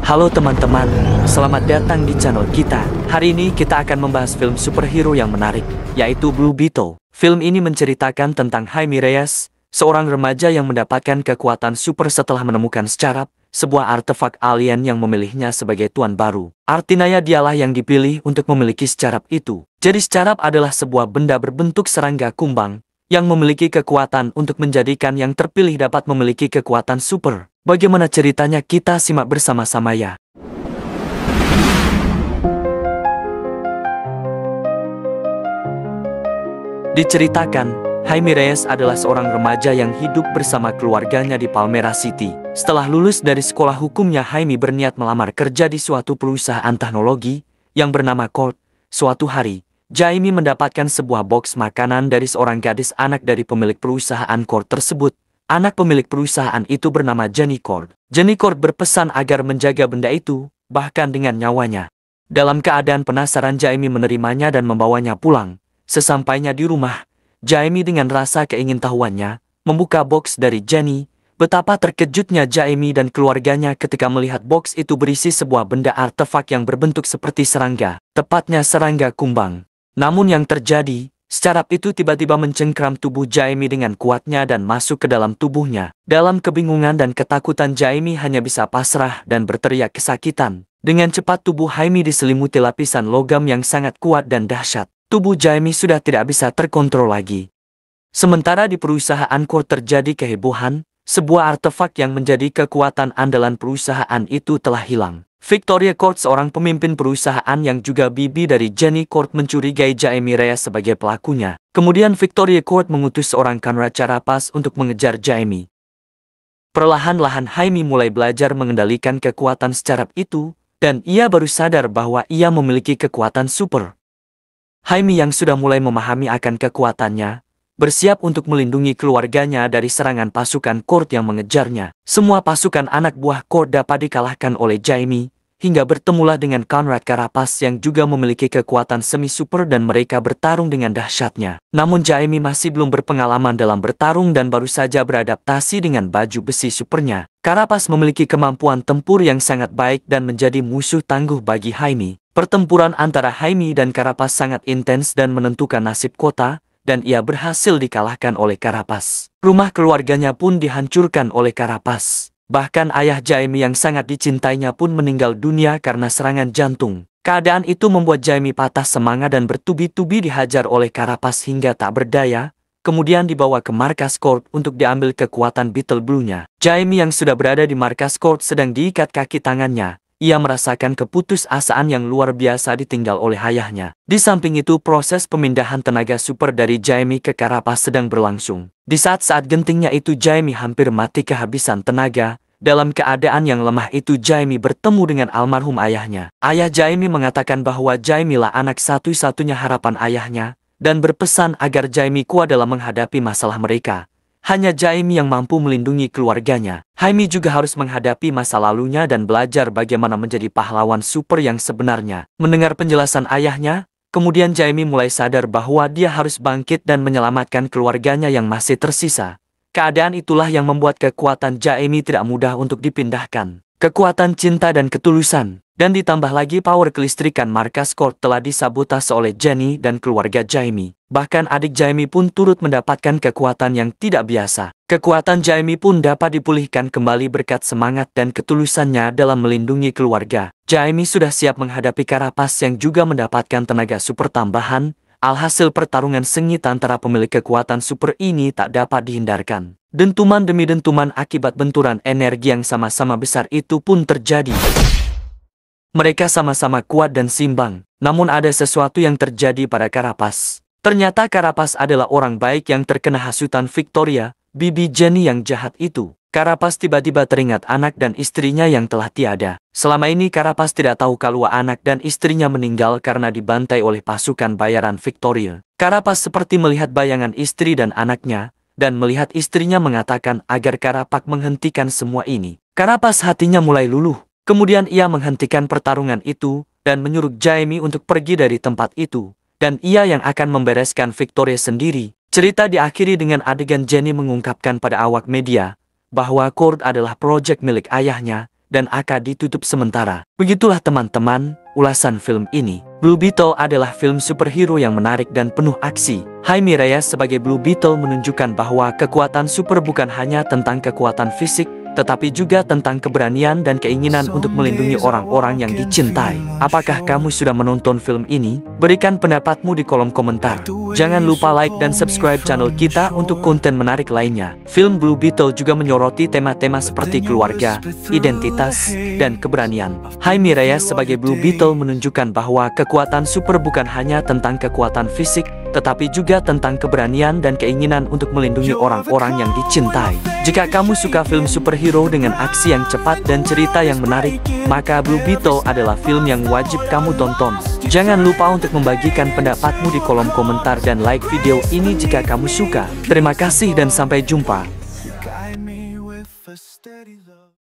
Halo teman-teman, selamat datang di channel kita. Hari ini kita akan membahas film superhero yang menarik, yaitu Blue Beetle. Film ini menceritakan tentang Jaime Reyes, seorang remaja yang mendapatkan kekuatan super setelah menemukan Scarab, sebuah artefak alien yang memilihnya sebagai tuan baru. Artinya dialah yang dipilih untuk memiliki Scarab itu. Jadi Scarab adalah sebuah benda berbentuk serangga kumbang, yang memiliki kekuatan untuk menjadikan yang terpilih dapat memiliki kekuatan super. Bagaimana ceritanya, kita simak bersama-sama ya. Diceritakan, Jaime Reyes adalah seorang remaja yang hidup bersama keluarganya di Palmera City. Setelah lulus dari sekolah hukumnya, Jaime berniat melamar kerja di suatu perusahaan teknologi yang bernama Colt. Suatu hari, Jaime mendapatkan sebuah box makanan dari seorang gadis anak dari pemilik perusahaan Colt tersebut. Anak pemilik perusahaan itu bernama Jenny Colt. Jenny Colt berpesan agar menjaga benda itu, bahkan dengan nyawanya. Dalam keadaan penasaran, Jaime menerimanya dan membawanya pulang. Sesampainya di rumah, Jaime dengan rasa keingintahuannya membuka box dari Jenny. Betapa terkejutnya Jaime dan keluarganya ketika melihat box itu berisi sebuah benda artefak yang berbentuk seperti serangga, tepatnya serangga kumbang. Namun yang terjadi, Scarab itu tiba-tiba mencengkram tubuh Jaime dengan kuatnya dan masuk ke dalam tubuhnya. Dalam kebingungan dan ketakutan, Jaime hanya bisa pasrah dan berteriak kesakitan. Dengan cepat tubuh Jaime diselimuti lapisan logam yang sangat kuat dan dahsyat. Tubuh Jaime sudah tidak bisa terkontrol lagi. Sementara di perusahaan Colt terjadi kehebohan, sebuah artefak yang menjadi kekuatan andalan perusahaan itu telah hilang. Victoria Colt, seorang pemimpin perusahaan yang juga bibi dari Jenny Colt, mencurigai Jaime Reyes sebagai pelakunya. Kemudian Victoria Colt mengutus seorang Conrad Carapas untuk mengejar Jaime. Perlahan-lahan Jaime mulai belajar mengendalikan kekuatan Scarab itu, dan ia baru sadar bahwa ia memiliki kekuatan super. Jaime yang sudah mulai memahami akan kekuatannya, bersiap untuk melindungi keluarganya dari serangan pasukan Colt yang mengejarnya. Semua pasukan anak buah Colt dapat dikalahkan oleh Jaime, hingga bertemulah dengan Conrad Carapas yang juga memiliki kekuatan semi-super dan mereka bertarung dengan dahsyatnya. Namun Jaime masih belum berpengalaman dalam bertarung dan baru saja beradaptasi dengan baju besi supernya. Carapas memiliki kemampuan tempur yang sangat baik dan menjadi musuh tangguh bagi Jaime. Pertempuran antara Jaime dan Carapas sangat intens dan menentukan nasib kota, dan ia berhasil dikalahkan oleh Carapas. Rumah keluarganya pun dihancurkan oleh Carapas. Bahkan ayah Jaime yang sangat dicintainya pun meninggal dunia karena serangan jantung. Keadaan itu membuat Jaime patah semangat dan bertubi-tubi dihajar oleh Carapas hingga tak berdaya, kemudian dibawa ke markas Colt untuk diambil kekuatan Beetle Blue-nya. Jaime yang sudah berada di markas Colt sedang diikat kaki tangannya. Ia merasakan keputusasaan yang luar biasa ditinggal oleh ayahnya. Di samping itu, proses pemindahan tenaga super dari Jaime ke Carapas sedang berlangsung. Di saat-saat gentingnya itu, Jaime hampir mati kehabisan tenaga. Dalam keadaan yang lemah itu, Jaime bertemu dengan almarhum ayahnya. Ayah Jaime mengatakan bahwa Jaime lah anak satu-satunya harapan ayahnya, dan berpesan agar Jaime kuat dalam menghadapi masalah mereka. Hanya Jaime yang mampu melindungi keluarganya. Jaime juga harus menghadapi masa lalunya dan belajar bagaimana menjadi pahlawan super yang sebenarnya. Mendengar penjelasan ayahnya, kemudian Jaime mulai sadar bahwa dia harus bangkit dan menyelamatkan keluarganya yang masih tersisa. Keadaan itulah yang membuat kekuatan Jaime tidak mudah untuk dipindahkan. Kekuatan cinta dan ketulusan, dan ditambah lagi power kelistrikan markas Colt telah disabotase oleh Jenny dan keluarga Jaime. Bahkan adik Jaime pun turut mendapatkan kekuatan yang tidak biasa. Kekuatan Jaime pun dapat dipulihkan kembali berkat semangat dan ketulusannya dalam melindungi keluarga. Jaime sudah siap menghadapi Carapas yang juga mendapatkan tenaga super tambahan. Alhasil pertarungan sengit antara pemilik kekuatan super ini tak dapat dihindarkan. Dentuman demi dentuman akibat benturan energi yang sama-sama besar itu pun terjadi. Mereka sama-sama kuat dan simbang, namun ada sesuatu yang terjadi pada Carapas. Ternyata Carapas adalah orang baik yang terkena hasutan Victoria, bibi Jenny yang jahat itu. Carapas tiba-tiba teringat anak dan istrinya yang telah tiada. Selama ini Carapas tidak tahu kalau anak dan istrinya meninggal karena dibantai oleh pasukan bayaran Victoria. Carapas seperti melihat bayangan istri dan anaknya, dan melihat istrinya mengatakan agar Carapas menghentikan semua ini. Carapas hatinya mulai luluh. Kemudian ia menghentikan pertarungan itu, dan menyuruh Jaime untuk pergi dari tempat itu. Dan ia yang akan membereskan Victoria sendiri. Cerita diakhiri dengan adegan Jenny mengungkapkan pada awak media bahwa Colt adalah proyek milik ayahnya, dan akan ditutup sementara. Begitulah teman-teman, ulasan film ini. Blue Beetle adalah film superhero yang menarik dan penuh aksi. Jaime Reyes sebagai Blue Beetle menunjukkan bahwa kekuatan super bukan hanya tentang kekuatan fisik, tetapi juga tentang keberanian dan keinginan untuk melindungi orang-orang yang dicintai. Apakah kamu sudah menonton film ini? Berikan pendapatmu di kolom komentar. Jangan lupa like dan subscribe channel kita untuk konten menarik lainnya. Film Blue Beetle juga menyoroti tema-tema seperti keluarga, identitas, dan keberanian. Jaime Reyes sebagai Blue Beetle menunjukkan bahwa kekuatan super bukan hanya tentang kekuatan fisik, tetapi juga tentang keberanian dan keinginan untuk melindungi orang-orang yang dicintai. Jika kamu suka film superhero dengan aksi yang cepat dan cerita yang menarik, maka Blue Beetle adalah film yang wajib kamu tonton. Jangan lupa untuk membagikan pendapatmu di kolom komentar dan like video ini jika kamu suka. Terima kasih dan sampai jumpa.